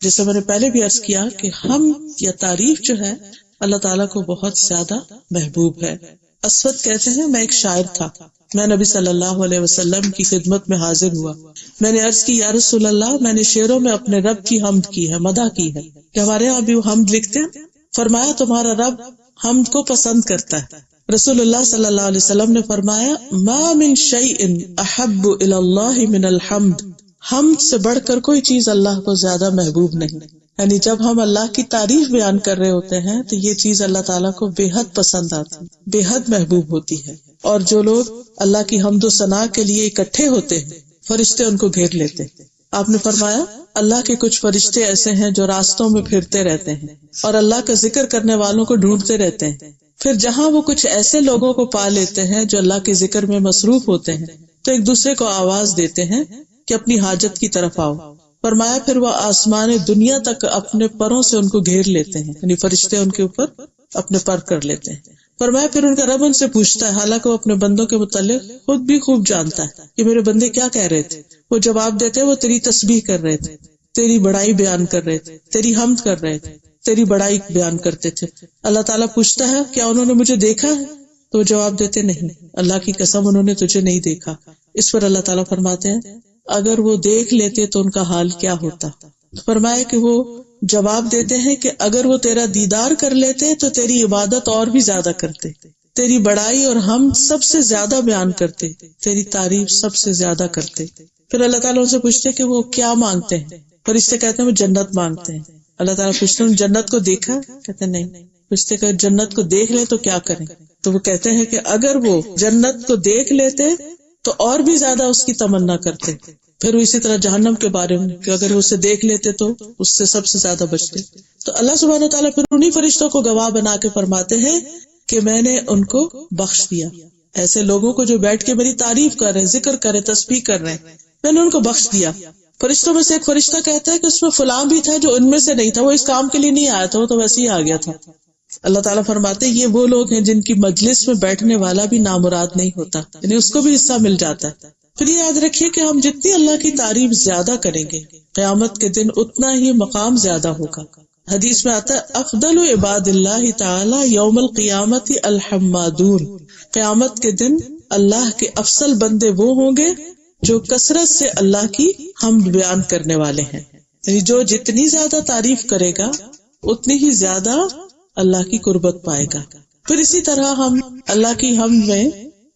جیسے میں نے پہلے بھی عرض کیا کہ ہم یا تعریف جو ہے اللہ تعالیٰ کو بہت زیادہ محبوب ہے. اسود کہتے ہیں میں ایک شاعر تھا، میں نبی صلی اللہ علیہ وسلم کی خدمت میں حاضر ہوا. میں نے عرض کی یا رسول اللہ، میں نے شعروں میں اپنے رب کی حمد کی ہے، مدح کی ہے. کہ ہمارے یہاں بھی وہ حمد لکھتے ہیں. فرمایا تمہارا رب حمد کو پسند کرتا ہے. رسول اللہ صلی اللہ علیہ وسلم نے فرمایا ما من شیء احب الی اللہ من الحمد. حمد سے بڑھ کر کوئی چیز اللہ کو زیادہ محبوب نہیں. یعنی جب ہم اللہ کی تعریف بیان کر رہے ہوتے ہیں تو یہ چیز اللہ تعالیٰ کو بے حد پسند آتی، بے حد محبوب ہوتی ہے. اور جو لوگ اللہ کی حمد و ثنا کے لیے اکٹھے ہوتے ہیں فرشتے ان کو گھیر لیتے ہیں۔ آپ نے فرمایا اللہ کے کچھ فرشتے ایسے ہیں جو راستوں میں پھرتے رہتے ہیں اور اللہ کا ذکر کرنے والوں کو ڈھونڈتے رہتے ہیں، پھر جہاں وہ کچھ ایسے لوگوں کو پا لیتے ہیں جو اللہ کے ذکر میں مصروف ہوتے ہیں تو ایک دوسرے کو آواز دیتے ہیں کہ اپنی حاجت کی طرف آؤ۔ فرمایا پھر وہ آسمان دنیا تک اپنے پروں سے ان کو گھیر لیتے ہیں، یعنی فرشتے ان کے اوپر اپنے پر کر لیتے ہیں۔ فرمایا پھر ان کا رب ان سے پوچھتا ہے، حالانکہ وہ اپنے بندوں کے متعلق خود بھی خوب جانتا ہے کہ میرے بندے کیا کہہ رہے تھے۔ وہ جواب دیتے وہ تیری تسبیح کر رہے تھے، تیری بڑائی بیان کر رہے تھے، تیری حمد کر رہے تھے، تیری بڑائی بیان کرتے تھے۔ اللہ تعالیٰ پوچھتا ہے کیا انہوں نے مجھے دیکھا ہے؟ تو وہ جواب دیتے نہیں، اللہ کی قسم انہوں نے تجھے نہیں دیکھا۔ اس پر اللہ تعالیٰ فرماتے ہیں اگر وہ دیکھ لیتے تو ان کا حال کیا ہوتا؟ فرمایا کہ وہ جواب دیتے ہیں کہ اگر وہ تیرا دیدار کر لیتے تو تیری عبادت اور بھی زیادہ کرتے، تیری بڑائی اور ہم سب سے زیادہ بیان کرتے، تیری تعریف سب سے زیادہ کرتے۔ پھر اللہ تعالیٰ ان سے پوچھتے کہ وہ کیا مانگتے ہیں؟ فرشتے کہتے ہیں وہ جنت مانگتے ہیں۔ اللہ تعالیٰ پوچھتے ہیں جنت کو دیکھا؟ کہتے ہیں نہیں۔ فرشتے کہ جنت کو دیکھ لے تو کیا کریں؟ تو وہ کہتے ہیں کہ اگر وہ جنت کو دیکھ لیتے تو اور بھی زیادہ اس کی تمنا کرتے۔ پھر وہ اسی طرح جہنم کے بارے میں کہ اگر وہ اسے دیکھ لیتے تو اس سے سب سے زیادہ بچتے۔ تو اللہ سبحانہ و تعالیٰ پھر انہی فرشتوں کو گواہ بنا کے فرماتے ہیں کہ میں نے ان کو بخش دیا، ایسے لوگوں کو جو بیٹھ کے میری تعریف کر رہے ہیں، ذکر کر رہے ہیں، تسبیح کر رہے ہیں، میں نے ان کو بخش دیا۔ فرشتوں میں سے ایک فرشتہ کہتا ہے کہ اس میں فلاں بھی تھا جو ان میں سے نہیں تھا، وہ اس کام کے لیے نہیں آیا تھا، وہ تو ویسے ہی آ گیا تھا۔ اللہ تعالیٰ فرماتے ہیں یہ وہ لوگ ہیں جن کی مجلس میں بیٹھنے والا بھی نامراد نہیں ہوتا، یعنی اس کو بھی حصہ مل جاتا ہے۔ پھر یہ یاد رکھیے کہ ہم جتنی اللہ کی تعریف زیادہ کریں گے قیامت کے دن اتنا ہی مقام زیادہ ہوگا۔ حدیث میں آتا ہے افضل عباد اللہ تعالی یوم القیامت الحمادون، قیامت کے دن اللہ کے افضل بندے وہ ہوں گے جو کثرت سے اللہ کی حمد بیان کرنے والے ہیں، یعنی جو جتنی زیادہ تعریف کرے گا اتنی ہی زیادہ اللہ کی قربت پائے گا۔ پھر اسی طرح ہم اللہ کی حمد میں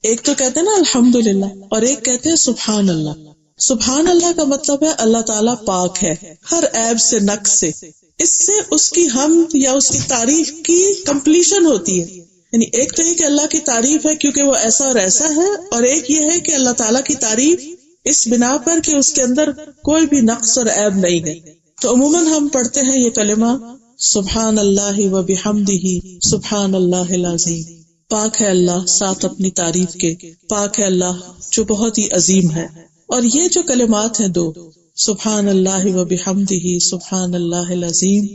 ایک تو کہتے ہیں نا الحمدللہ اور ایک کہتے ہیں سبحان اللہ۔ سبحان اللہ کا مطلب ہے اللہ تعالیٰ پاک ہے ہر عیب سے، نقص سے۔ اس سے اس کی حمد یا اس کی تعریف کی کمپلیشن ہوتی ہے، یعنی ایک تو یہ کہ اللہ کی تعریف ہے کیونکہ وہ ایسا اور ایسا ہے، اور ایک یہ ہے کہ اللہ تعالیٰ کی تعریف اس بنا پر کہ اس کے اندر کوئی بھی نقص اور عیب نہیں ہے۔ تو عموماً ہم پڑھتے ہیں یہ کلمہ سبحان اللہ و بحمدہ سبحان اللہ العظیم، پاک ہے اللہ ساتھ اپنی تعریف کے، پاک ہے اللہ جو بہت ہی عظیم ہے۔ اور یہ جو کلمات ہیں دو، سبحان اللہ و بحمدہ سبحان اللہ العظیم،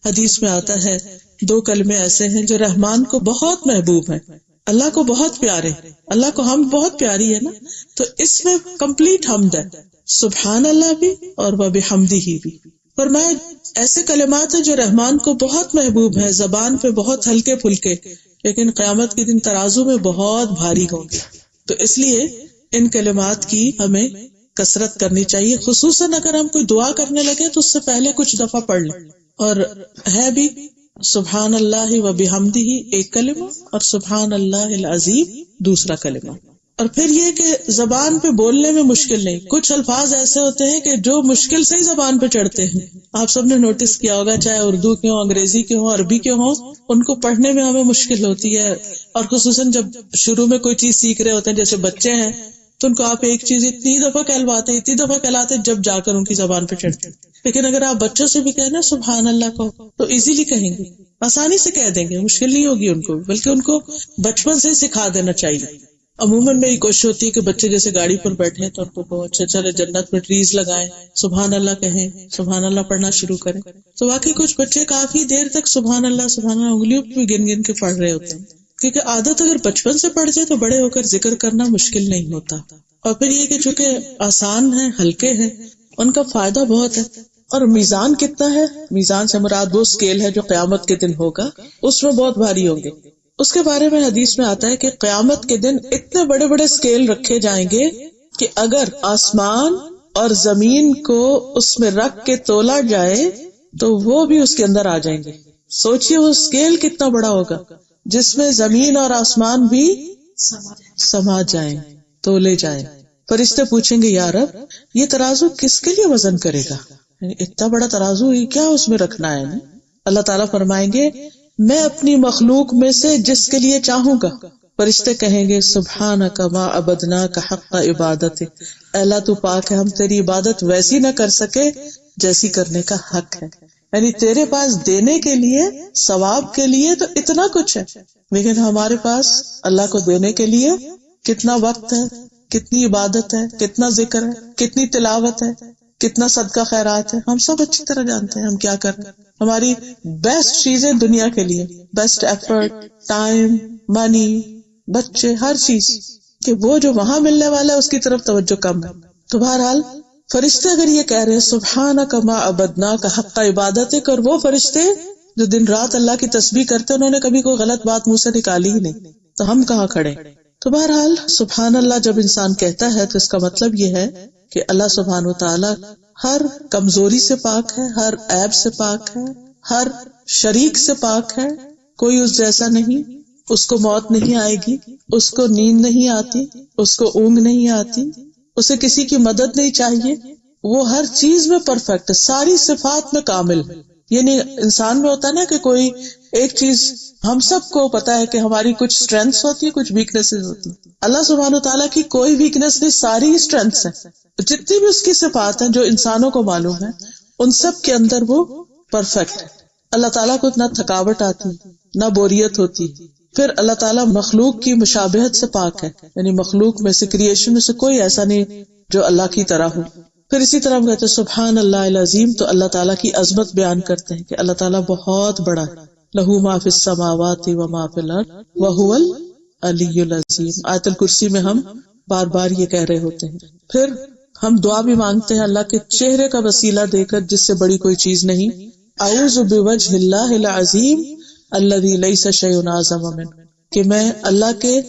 حدیث میں آتا ہے دو کلمے ایسے ہیں جو رحمان کو بہت محبوب ہیں، اللہ کو بہت پیارے، اللہ کو حمد بہت پیاری ہے نا، تو اس میں کمپلیٹ حمد ہے، سبحان اللہ بھی اور و بحمدہ بھی۔ فرمایا ایسے کلمات ہیں جو رحمان کو بہت محبوب ہیں، زبان پہ بہت ہلکے پھلکے، لیکن قیامت کے دن ترازو میں بہت بھاری ہوں گے۔ تو اس لیے ان کلمات کی ہمیں کثرت کرنی چاہیے، خصوصاً اگر ہم کوئی دعا کرنے لگے تو اس سے پہلے کچھ دفعہ پڑھ لیں۔ اور ہے بھی سبحان اللہ و بحمدہ ایک کلمہ اور سبحان اللہ العظیم دوسرا کلمہ۔ اور پھر یہ کہ زبان پہ بولنے میں مشکل نہیں، کچھ الفاظ ایسے ہوتے ہیں کہ جو مشکل سے ہی زبان پہ چڑھتے ہیں، آپ سب نے نوٹس کیا ہوگا، چاہے اردو کے ہوں، انگریزی کے ہوں، عربی کے ہوں، ان کو پڑھنے میں ہمیں مشکل ہوتی ہے۔ اور خصوصاً جب شروع میں کوئی چیز سیکھ رہے ہوتے ہیں، جیسے بچے ہیں، تو ان کو آپ ایک چیز اتنی دفعہ کہلواتے ہیں، اتنی دفعہ کہلاتے ہیں جب جا کر ان کی زبان پہ چڑھتی۔ لیکن اگر آپ بچوں سے بھی کہنا سبحان اللہ کو تو ایزیلی کہیں گے، آسانی سے کہہ دیں گے، مشکل نہیں ہوگی ان کو، بلکہ ان کو بچپن سے سکھا دینا چاہیے۔ عموماً میری کوشش ہوتی ہے کہ بچے جیسے گاڑی پر بیٹھے ہیں تو ان کو اچھا چلے جنت میں ٹریز لگائیں، سبحان اللہ کہیں، سبحان اللہ پڑھنا شروع کریں۔ تو واقعی کچھ بچے کافی دیر تک سبحان اللہ انگلیوں پہ بھی گن گن کے پڑھ رہے ہوتے ہیں، کیونکہ عادت اگر بچپن سے پڑھ جائے تو بڑے ہو کر ذکر کرنا مشکل نہیں ہوتا۔ اور پھر یہ کہ چونکہ آسان ہیں، ہلکے ہیں، ان کا فائدہ بہت ہے۔ اور میزان کتنا ہے؟ میزان سے مراد وہ اسکیل ہے جو قیامت کے دن ہوگا، اس میں بہت بھاری ہوں گے۔ اس کے بارے میں حدیث میں آتا ہے کہ قیامت کے دن اتنے بڑے بڑے اسکیل رکھے جائیں گے کہ اگر آسمان اور زمین کو اس میں رکھ کے تولا جائے تو وہ بھی اس کے اندر آ جائیں گے۔ سوچئے وہ اسکیل کتنا بڑا ہوگا جس میں زمین اور آسمان بھی سما جائیں، تولے جائیں۔ فرشتے پوچھیں گے یا رب یہ ترازو کس کے لیے وزن کرے گا؟ اتنا بڑا ترازو یہ کیا اس میں رکھنا ہے؟ اللہ تعالیٰ فرمائیں گے میں اپنی مخلوق میں سے جس کے لیے چاہوں گا فرشتے کہیں گے سبحانک ما عبدناک حق عبادتک، اے اللہ تو پاک ہے، ہم تیری عبادت ویسی نہ کر سکے جیسی کرنے کا حق ہے. یعنی تیرے پاس دینے کے لیے، ثواب کے لیے تو اتنا کچھ ہے، لیکن ہمارے پاس اللہ کو دینے کے لیے کتنا وقت ہے، کتنی عبادت ہے، کتنا ذکر ہے، کتنی تلاوت ہے، کتنا صدقہ خیرات ہے، ہم سب اچھی طرح جانتے ہیں ہم کیا کر رہے ہیں. ہماری بیسٹ چیزیں دنیا کے لیے، بیسٹ ایفرٹ، ٹائم، منی، بچے، ہر چیز، کہ وہ جو وہاں ملنے والا ہے اس کی طرف توجہ کم ہے. تو بہرحال فرشتے اگر یہ کہہ رہے ہیں سبحانک ما عبدناک حق عبادتک، اور وہ فرشتے جو دن رات اللہ کی تسبیح کرتے انہوں نے کبھی کوئی غلط بات منہ سے نکالی ہی نہیں، تو ہم کہاں کھڑے. تو بہرحال سبحان اللہ جب انسان کہتا ہے تو اس کا مطلب یہ ہے کہ اللہ سبحانہ وتعالی ہر کمزوری سے پاک ہے، ہر عیب سے پاک ہے، ہر شریک سے پاک ہے، کوئی اس جیسا نہیں، اس کو موت نہیں آئے گی، اس کو نیند نہیں آتی، اس کو اونگ نہیں آتی، اسے کسی کی مدد نہیں چاہیے، وہ ہر چیز میں پرفیکٹ ہے، ساری صفات میں کامل ہے. یعنی انسان میں ہوتا ہے نا کہ کوئی ایک چیز، ہم سب کو پتا ہے کہ ہماری کچھ اسٹرینگس ہوتی ہے، کچھ ویکنیسز ہوتی ہیں. اللہ سبحانہ وتعالیٰ کی کوئی ویکنیس نہیں، ساری ہی اسٹرینگس ہیں. جتنی بھی اس کی صفات ہیں جو انسانوں کو معلوم ہے ان سب کے اندر وہ پرفیکٹ ہے. اللہ تعالیٰ کو نہ تھکاوٹ آتی، نہ بوریت ہوتی. پھر اللہ تعالیٰ مخلوق کی مشابہت سے پاک ہے، یعنی مخلوق میں سے، کریشن میں سے کوئی ایسا نہیں جو اللہ کی طرح ہو. پھر اسی طرح ہم کہتے ہیں سبحان اللہ العظیم، تو اللہ تعالیٰ کی عظمت بیان کرتے ہیں کہ اللہ تعالیٰ بہت بڑا ہے. لہو ما فی السماوات و ما فی الارض وہو العلی العظیم. آیت الکرسی میں ہم بار بار یہ کہہ رہے ہوتے ہیں. پھر ہم دعا بھی مانگتے ہیں اللہ کے چہرے کا وسیلہ دے کر جس سے بڑی کوئی چیز نہیں. اعوذ بوجہ اللہ العظیم الذی لیس شیء اعظم منہ، کہ میں اللہ کے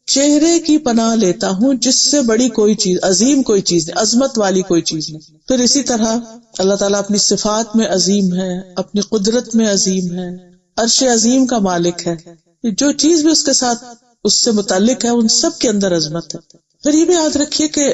چہرے کی پناہ لیتا ہوں جس سے بڑی کوئی چیز، عظیم کوئی چیز نہیں، عظمت والی کوئی چیز نہیں. پھر اسی طرح اللہ تعالیٰ اپنی صفات میں عظیم ہے، اپنی قدرت میں عظیم ہے، عرش عظیم کا مالک ہے. جو چیز بھی اس کے ساتھ اس سے متعلق ہے ان سب کے اندر عظمت ہے. پھر یہ بھی یاد رکھیے کہ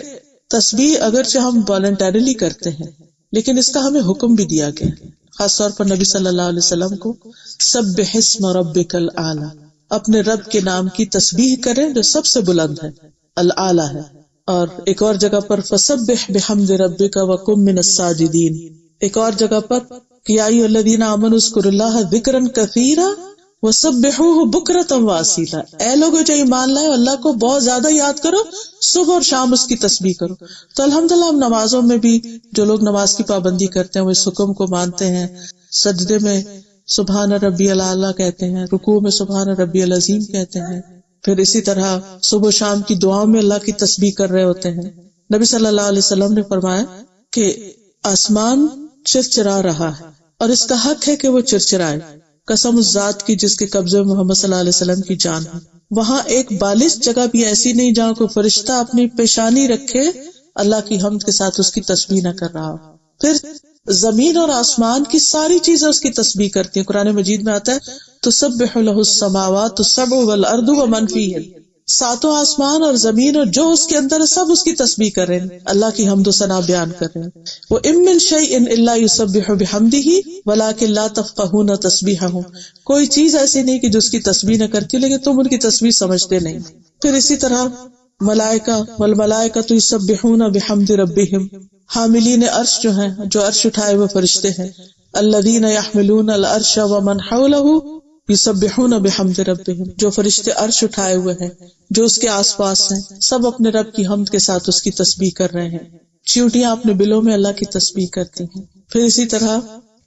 تسبیح اگرچہ ہم والنٹریلی کرتے ہیں لیکن اس کا ہمیں حکم بھی دیا گیا، خاص طور پر نبی صلی اللہ علیہ وسلم کو سبح اسم ربک الاعلی، اپنے رب کے نام کی تسبیح کریں جو سب سے بلند ہے، الاعلی ہے. اور ایک اور جگہ پر فسبح بحمد ربک وکن من الساجدین. ایک اور جگہ پر یا ایھا الذین آمنوا اذکروا اللہ ذکرا کثیرا وسبحوہ بکرۃ واصیلا. اے لوگو جو ایمان لائے، اللہ کو بہت زیادہ یاد کرو، صبح اور شام اس کی تسبیح کرو. تو الحمدللہ ہم نمازوں میں بھی، جو لوگ نماز کی پابندی کرتے ہیں وہ اس حکم کو مانتے ہیں. سجدے میں سبحان ربی الاعلی کہتے ہیں، رکوع میں سبحان ربی العظیم کہتے ہیں. پھر اسی طرح صبح و شام کی دعاؤں میں اللہ کی تسبیح کر رہے ہوتے ہیں. نبی صلی اللہ علیہ وسلم نے فرمایا کہ آسمان چرچرا رہا ہے اور اس کا حق ہے کہ وہ چرچرائے. قسم اس ذات کی جس کے قبضے میں محمد صلی اللہ علیہ وسلم کی جان ہے. وہاں ایک بالش جگہ بھی ایسی نہیں جہاں کوئی فرشتہ اپنی پیشانی رکھے اللہ کی حمد کے ساتھ اس کی تسبیح نہ کر رہا ہو. پھر زمین اور آسمان کی ساری چیزیں اس کی تسبیح کرتی ہیں. قرآن مجید میں آتا ہے تسبح لہ السماوات السبع والارض ومن فیہن، ساتوں آسمان اور زمین اور جو اس کے اندر ہے سب اس کی تسبیح کر رہے ہیں، اللہ کی حمد و ثنا بیان کر رہے ہیں. وَإِن مِّن شَيْءٍ إِلَّا يُسَبِّحُ بِحَمْدِهِ وَلَٰكِن لَّا تَفْقَهُونَ تَسْبِيحَهُمْ. کوئی چیز ایسی نہیں کہ جو اس کی تسبیح نہ کرتی لیکن تم ان کی تسبیح سمجھتے نہیں. پھر اسی طرح ملائکہ والملائکۃ یسبحون بحمد ربہم، حاملین عرش جو ہیں، جو عرش اٹھائے ہوئے فرشتے ہیں، الذین یحملون العرش ومن حولہ یسبحون بحمد ربہم، جو فرشتے عرش اٹھائے ہوئے ہیں، جو اس کے آس پاس ہیں، سب اپنے رب کی حمد کے ساتھ اس کی تسبیح کر رہے ہیں. چیونٹیاں اپنے بلوں میں اللہ کی تسبیح کرتی ہیں. پھر اسی طرح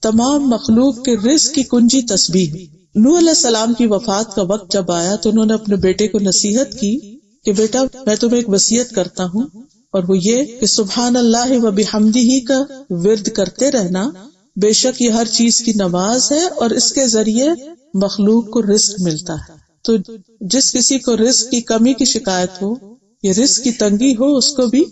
تمام مخلوق کے رزق کی کنجی تسبیح. نوح علیہ السلام کی وفات کا وقت جب آیا تو انہوں نے اپنے بیٹے کو نصیحت کی کہ بیٹا میں تمہیں ایک وصیت کرتا ہوں، اور وہ یہ کہ سبحان اللہ و بحمدہ کا ورد کرتے رہنا. بے شک یہ ہر چیز کی نماز ہے اور اس کے ذریعے مخلوق کو رزق ملتا ہے. تو جس کسی کو رزق کی کمی کی شکایت ہو یا رزق کی تنگی ہو اس کو بھی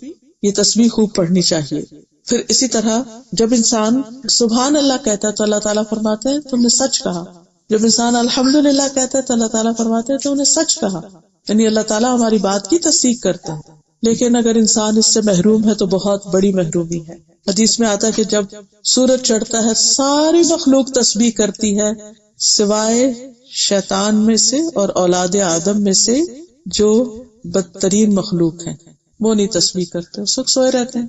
یہ تسبیح خوب پڑھنی چاہیے. پھر اسی طرح جب انسان سبحان اللہ کہتا ہے تو اللہ تعالیٰ فرماتے ہیں تم نے سچ کہا. جب انسان الحمدللہ کہتا ہے تو اللہ تعالیٰ فرماتے ہیں تو انہیں سچ کہا. یعنی اللہ تعالیٰ ہماری بات کی تصدیق کرتے ہیں. لیکن اگر انسان اس سے محروم ہے تو بہت بڑی محرومی ہے. حدیث میں آتا ہے کہ جب سورج چڑھتا ہے ساری مخلوق تسبیح کرتی ہے سوائے شیطان میں سے اور اولاد آدم میں سے جو بدترین مخلوق ہیں وہ نہیں تسبیح کرتے، اس وقت سوئے رہتے ہیں.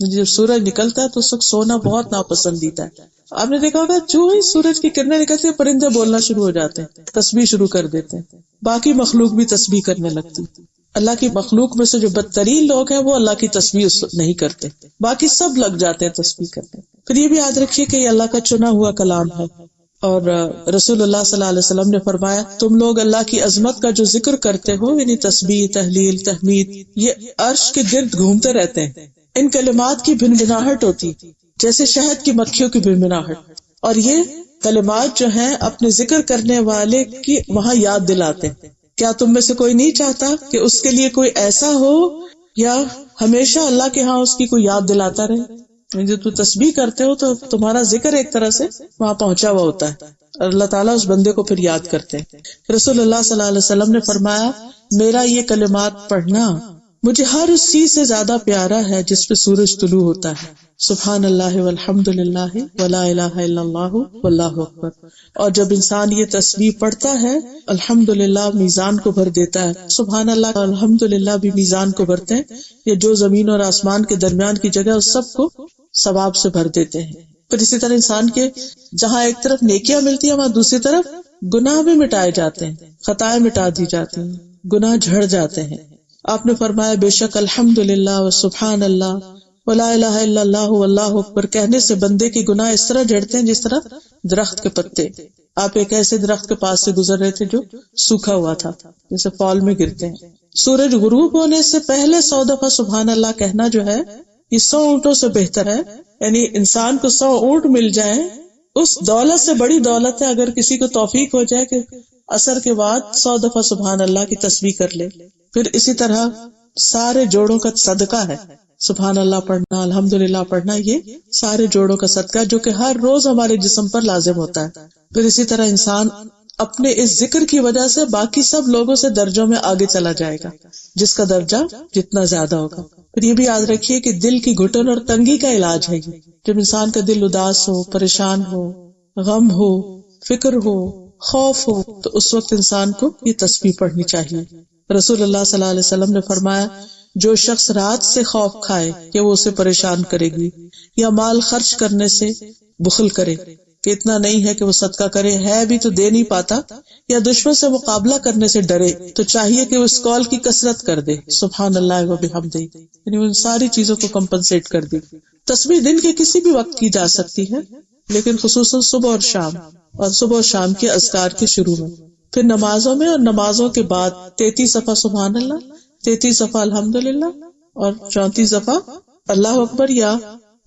جب سورج نکلتا ہے تو اس وقت سونا بہت ناپسندیدہ ہے. آپ نے دیکھا ہوگا جو ہی سورج کی کرنیں نکلتی ہیں پرندے بولنا شروع ہو جاتے ہیں، تسبیح شروع کر دیتے ہیں. باقی مخلوق بھی تسبیح کرنے لگتی. اللہ کی مخلوق میں سے جو بدترین لوگ ہیں وہ اللہ کی تسبیح نہیں کرتے، باقی سب لگ جاتے ہیں تسبیح کرنے. پھر یہ بھی یاد رکھیے کہ یہ اللہ کا چنا ہوا کلام ہے، اور رسول اللہ صلی اللہ علیہ وسلم نے فرمایا تم لوگ اللہ کی عظمت کا جو ذکر کرتے ہو، یعنی تسبیح، تحلیل، تحمید، یہ عرش کے گرد گھومتے رہتے ہیں. ان کلمات کی بھنبھناہٹ ہوتی جیسے شہد کی مکھیوں کی بھنبھناہٹ، اور یہ کلمات جو ہیں اپنے ذکر کرنے والے کی وہاں یاد دلاتے ہیں. کیا تم میں سے کوئی نہیں چاہتا کہ اس کے لیے کوئی ایسا ہو یا ہمیشہ اللہ کے ہاں اس کی کوئی یاد دلاتا رہے؟ جب تم تسبیح کرتے ہو تو تمہارا ذکر ایک طرح سے وہاں پہنچا ہوا ہوتا ہے، اور اللہ تعالیٰ اس بندے کو پھر یاد کرتے ہیں. رسول اللہ صلی اللہ علیہ وسلم نے فرمایا میرا یہ کلمات پڑھنا مجھے ہر اس چیز سے زیادہ پیارا ہے جس پہ سورج طلوع ہوتا ہے. سبحان اللہ والحمد للہ ولا الہ الا اللہ واللہ اکبر. اور جب انسان یہ تسبیح پڑھتا ہے الحمدللہ میزان کو بھر دیتا ہے. سبحان اللہ الحمدللہ بھی میزان کو بھرتے ہیں، یہ جو زمین اور آسمان کے درمیان کی جگہ اس سب کو ثواب سے بھر دیتے ہیں. پھر اسی طرح انسان کے جہاں ایک طرف نیکیاں ملتی ہیں وہاں دوسری طرف گناہ بھی مٹائے جاتے ہیں، خطائیں مٹا دی جاتی ہیں، گناہ جھڑ جاتے ہیں. آپ نے فرمایا بے شک الحمدللہ و سبحان اللہ ولا الہ الا اللہ واللہ اکبر کہنے سے بندے کے گناہ اس طرح جھڑتے ہیں جس طرح درخت کے پتے. آپ ایک ایسے درخت کے پاس سے گزر رہے تھے جو سوکھا ہوا تھا، جیسے فال میں گرتے ہیں. سورج غروب ہونے سے پہلے 100 دفعہ سبحان اللہ کہنا جو ہے یہ 100 اونٹوں سے بہتر ہے. یعنی انسان کو 100 اونٹ مل جائیں اس دولت سے بڑی دولت ہے اگر کسی کو توفیق ہو جائے کہ عصر کے بعد 100 دفعہ سبحان اللہ کی تسبیح کر لے. پھر اسی طرح سارے جوڑوں کا صدقہ ہے سبحان اللہ پڑھنا، الحمدللہ پڑھنا، یہ سارے جوڑوں کا صدقہ جو کہ ہر روز ہمارے جسم پر لازم ہوتا ہے. پھر اسی طرح انسان اپنے اس ذکر کی وجہ سے باقی سب لوگوں سے درجوں میں آگے چلا جائے گا، جس کا درجہ جتنا زیادہ ہوگا. پھر یہ بھی یاد رکھیے کہ دل کی گھٹن اور تنگی کا علاج ہے یہ. جب انسان کا دل اداس ہو، پریشان ہو، غم ہو، فکر ہو، خوف ہو، تو اس وقت انسان کو یہ تسبیح پڑھنی چاہیے. رسول اللہ صلی اللہ علیہ وسلم نے فرمایا جو شخص رات سے خوف کھائے کہ وہ اسے پریشان کرے گی، یا مال خرچ کرنے سے بخل کرے کہ اتنا نہیں ہے کہ وہ صدقہ کرے، ہے بھی تو دے نہیں پاتا، یا دشمن سے مقابلہ کرنے سے ڈرے، تو چاہیے کہ وہ اس قول کی کثرت کر دے سبحان اللہ و بحمدہ، یعنی ان ساری چیزوں کو کمپنسیٹ کر دی. تسبیح دن کے کسی بھی وقت کی جا سکتی ہے، لیکن خصوصاً صبح اور شام کے اذکار کے شروع میں. پھر نمازوں میں اور نمازوں کے بعد 33 دفعہ سبحان اللہ، 33 دفعہ الحمدللہ اور 34 دفعہ اللہ اکبر، یا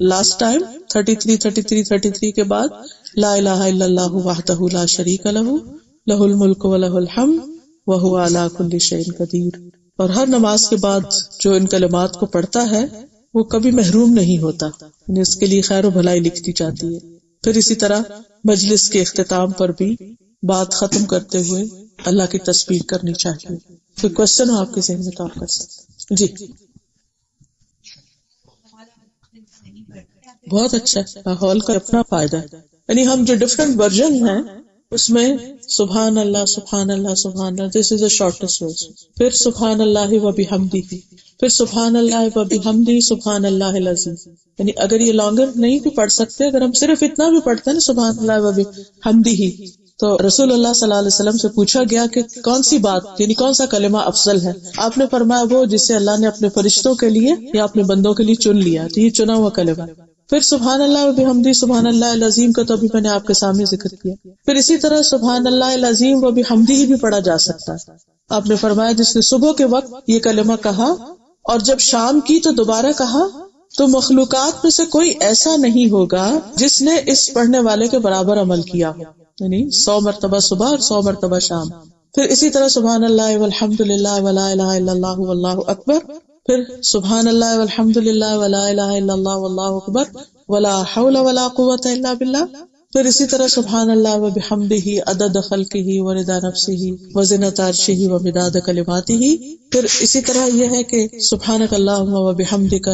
لاسٹ ٹائم 33 کے بعد لا الہ الا اللہ وحدہ لا شریک لہ لہ الملک و لہ الحمد وہو علی کل شیء قدیر. اور ہر نماز کے بعد جو ان کلمات کو پڑھتا ہے وہ کبھی محروم نہیں ہوتا، یعنی اس کے لیے خیر و بھلائی لکھتی جاتی ہے. پھر اسی طرح مجلس کے اختتام پر بھی بات ختم کرتے ہوئے اللہ کی تسبیح کرنی چاہیے. کوئی کوشچن ہو آپ کے ذہن میں تو آپ کر سکتے. جی بہت اچھا، ماحول کا اپنا فائدہ ہے. یعنی ہم جو ڈفرینٹ ورژن ہیں اس میں سبحان اللہ سبحان اللہ سبحان اللہ، دس از اے شارٹیسٹ ورژن. پھر سبحان اللہ و بحمدہ، پھر سبحان اللہ و بحمدہ سبحان اللہ العظیم. یعنی اگر یہ لانگر نہیں بھی پڑھ سکتے، اگر ہم صرف اتنا بھی پڑھتے ہیں نا سبحان اللہ و بحمدہ، تو رسول اللہ صلی اللہ علیہ وسلم سے پوچھا گیا کہ کون سی بات یعنی کون سا کلمہ افضل ہے. آپ نے فرمایا وہ جسے اللہ نے اپنے فرشتوں کے لیے یا اپنے بندوں کے لیے چن لیا، تو یہ چنا ہوا کلمہ. پھر سبحان اللہ و بحمدہ سبحان اللہ العظیم کا تو ابھی میں نے آپ کے سامنے ذکر کیا. پھر اسی طرح سبحان اللہ العظیم و بحمدہ بھی پڑھا جا سکتا ہے. آپ نے فرمایا جس نے صبح کے وقت یہ کلمہ کہا اور جب شام کی تو دوبارہ کہا تو مخلوقات میں سے کوئی ایسا نہیں ہوگا جس نے اس پڑھنے والے کے برابر عمل کیا ہو، یعنی 100 مرتبہ صبح اور 100 مرتبہ شام. پھر اسی طرح سبحان اللہ والحمد للہ ولا الہ الا اللہ واللہ اکبر، پھر سبحان اللہ والحمد للہ ولا الہ الا اللہ واللہ اکبر ولا حول ولا قوۃ الا باللہ. پھر اسی طرح سبحان اللہ و بحمدہ عدد خلقہ و رضا نفسہ و زنۃ عرشہ و مداد کلماتہ. پھر اسی طرح یہ ہے کہ سبحانک اللہم و بحمدک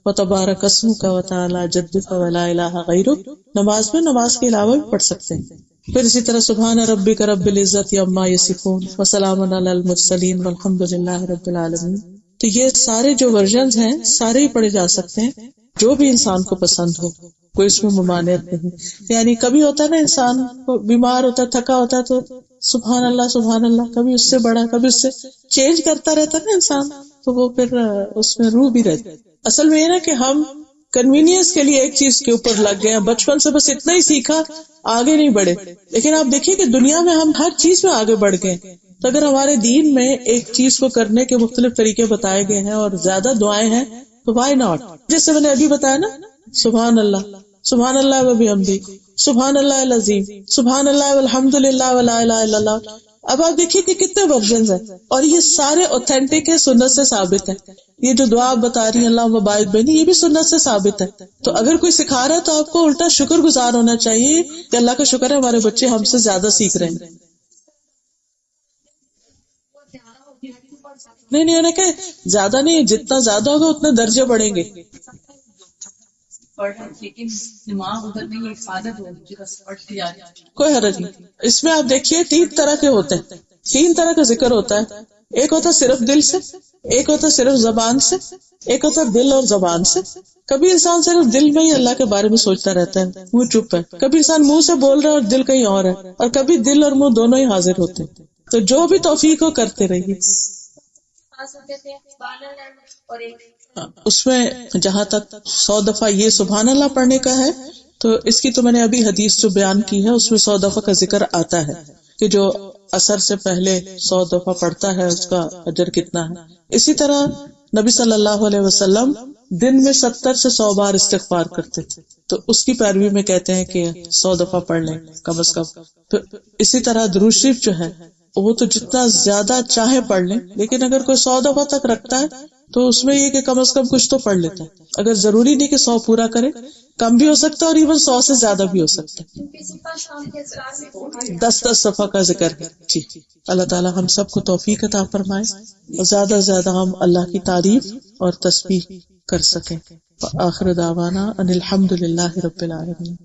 و تبارک اسمک و تعالی جدک و لا الہ غیرک نماز میں نماز کے علاوہ بھی پڑھ سکتے ہیں. پھر اسی طرح سبحان ربک رب العزت عما یصفون وسلام علی المرسلین والحمد للہ رب العالمین. تو یہ سارے جو ورژنز ہیں سارے ہی پڑھے جا سکتے ہیں جو بھی انسان کو پسند ہو، کوئی اس میں ممانعت نہیں. یعنی کبھی ہوتا ہے نا انسان بیمار ہوتا ہے، تھکا ہوتا ہے تو سبحان اللہ کبھی اس سے بڑا کبھی اس سے چینج کرتا رہتا ہے نا انسان، تو وہ پھر اس میں روح بھی رہتی. اصل میں یہ نا کہ ہم کنوینئنس کے لیے ایک چیز کے اوپر لگ گئے ہیں، بچپن سے بس اتنا ہی سیکھا، آگے نہیں بڑھے. لیکن آپ دیکھیے کہ دنیا میں ہم ہر چیز میں آگے بڑھ گئے. تو اگر ہمارے دین میں ایک چیز کو کرنے کے مختلف طریقے بتائے گئے ہیں اور زیادہ دعائیں ہیں تو وائی ناٹ. جیسے میں نے ابھی بتایا نا، سبحان اللہ و بحمدہ، سبحان اللہ العظیم، سبحان اللہ والحمد للہ ولا الہ الا اللہ. اب آپ دیکھیے کہ کتنے ورژنز ہیں اور یہ سارے اوتھینٹک ہے، سنت سے ثابت ہے. یہ جو دعا آپ بتا رہی ہیں اللہ باعث بینی، یہ بھی سنت سے ثابت ہے. تو اگر کوئی سکھا رہا ہے تو آپ کو الٹا شکر گزار ہونا چاہیے کہ اللہ کا شکر ہے ہمارے بچے ہم سے زیادہ سیکھ رہے ہیں. نہیں انہیں کہ زیادہ نہیں، جتنا زیادہ ہوگا اتنے درجے بڑھیں گے. لیکن دماغ ادھر نہیں، عادت ہوگی بس پڑھتی جا رہی ہے، کوئی حرج نہیں. اس میں آپ دیکھیے 3 طرح کے ہوتے ہیں، 3 طرح کا ذکر ہوتا ہے. ایک ہوتا صرف دل سے، ایک ہوتا صرف زبان سے، ایک ہوتا دل اور زبان سے. کبھی انسان صرف دل میں ہی اللہ کے بارے میں سوچتا رہتا ہے، منہ چپ ہے. کبھی انسان منہ سے بول رہا ہے اور دل کہیں اور ہے، اور کبھی دل اور منہ دونوں ہی حاضر ہوتے ہیں. تو جو بھی توفیق ہو کرتے رہیے. اس میں جہاں تک 100 دفعہ یہ سبحان اللہ پڑھنے کا ہے تو اس کی تو میں نے ابھی حدیث جو بیان کی ہے اس میں 100 دفعہ کا ذکر آتا ہے کہ جو عصر سے پہلے 100 دفعہ پڑھتا ہے اس کا اجر کتنا ہے. اسی طرح نبی صلی اللہ علیہ وسلم دن میں 70 سے 100 بار استغفار کرتے تھے، تو اس کی پیروی میں کہتے ہیں کہ 100 دفعہ پڑھ لیں کم از کم. اسی طرح درود شریف جو ہے وہ تو جتنا زیادہ چاہے پڑھ لیں، لیکن اگر کوئی 100 دفعہ تک رکھتا ہے تو اس میں یہ کہ کم از کم کچھ تو پڑھ لیتا ہے. اگر ضروری نہیں کہ 100 پورا کرے، کم بھی ہو سکتا ہے اور ایون 100 سے زیادہ بھی ہو سکتا ہے. 10 صفحہ کا ذکر ہے. جی اللہ تعالی ہم سب کو توفیق عطا فرمائے اور زیادہ سے زیادہ ہم اللہ کی تعریف اور تسبیح کر سکیں. آخر دعوانا ان الحمد للہ رب العالمین.